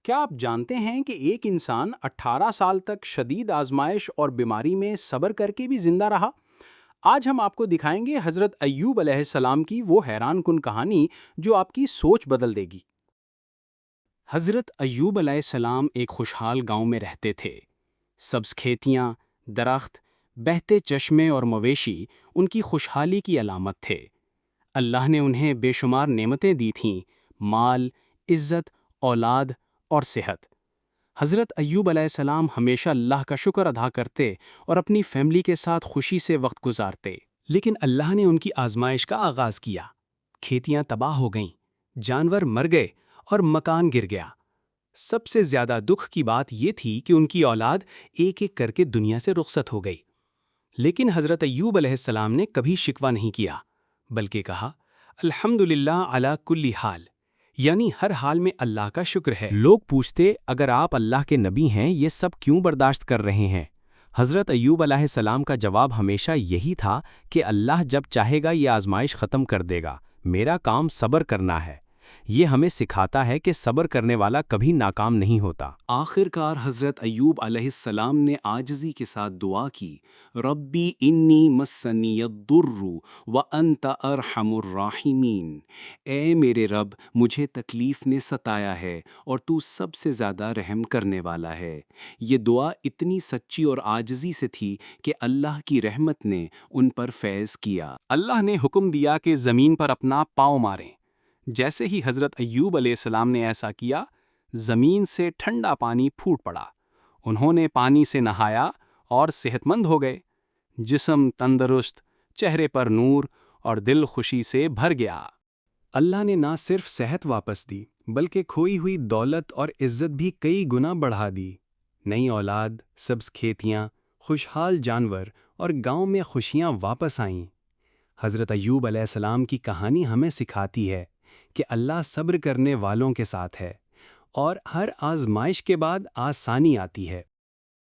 کیا آپ جانتے ہیں کہ ایک انسان 18 سال تک شدید آزمائش اور بیماری میں صبر کر کے بھی زندہ رہا؟ آج ہم آپ کو دکھائیں گے حضرت ایوب علیہ السلام کی وہ حیران کن کہانی جو آپ کی سوچ بدل دے گی۔ حضرت ایوب علیہ السلام ایک خوشحال گاؤں میں رہتے تھے۔ سبز کھیتیاں، درخت، بہتے چشمے اور مویشی ان کی خوشحالی کی علامت تھے۔ اللہ نے انہیں بے شمار نعمتیں دی تھیں: مال، عزت، اولاد اور صحت۔ حضرت ایوب علیہ السلام ہمیشہ اللہ کا شکر ادا کرتے اور اپنی فیملی کے ساتھ خوشی سے وقت گزارتے۔ لیکن اللہ نے ان کی آزمائش کا آغاز کیا۔ کھیتیاں تباہ ہو گئیں، جانور مر گئے اور مکان گر گیا۔ سب سے زیادہ دکھ کی بات یہ تھی کہ ان کی اولاد ایک ایک کر کے دنیا سے رخصت ہو گئی۔ لیکن حضرت ایوب علیہ السلام نے کبھی شکوہ نہیں کیا، بلکہ کہا، الحمدللہ علی کل حال، یعنی ہر حال میں اللہ کا شکر ہے۔ لوگ پوچھتے، اگر آپ اللہ کے نبی ہیں یہ سب کیوں برداشت کر رہے ہیں؟ حضرت ایوب علیہ السلام کا جواب ہمیشہ یہی تھا کہ اللہ جب چاہے گا یہ آزمائش ختم کر دے گا، میرا کام صبر کرنا ہے۔ یہ ہمیں سکھاتا ہے کہ صبر کرنے والا کبھی ناکام نہیں ہوتا۔ آخر کار حضرت ایوب علیہ السلام نے عاجزی کے ساتھ دعا کی، ربی انی مسنی الضر وانت ارحم الراحمین، اے میرے رب مجھے تکلیف نے ستایا ہے اور تو سب سے زیادہ رحم کرنے والا ہے۔ یہ دعا اتنی سچی اور عاجزی سے تھی کہ اللہ کی رحمت نے ان پر فیض کیا۔ اللہ نے حکم دیا کہ زمین پر اپنا پاؤں ماریں۔ جیسے ہی حضرت ایوب علیہ السلام نے ایسا کیا، زمین سے ٹھنڈا پانی پھوٹ پڑا۔ انہوں نے پانی سے نہایا اور صحت مند ہو گئے۔ جسم تندرست، چہرے پر نور اور دل خوشی سے بھر گیا۔ اللہ نے نہ صرف صحت واپس دی بلکہ کھوئی ہوئی دولت اور عزت بھی کئی گنا بڑھا دی۔ نئی اولاد، سبز کھیتیاں، خوشحال جانور اور گاؤں میں خوشیاں واپس آئیں۔ حضرت ایوب علیہ السلام کی کہانی ہمیں سکھاتی ہے کہ اللہ صبر کرنے والوں کے ساتھ ہے اور ہر آزمائش کے بعد آسانی آتی ہے۔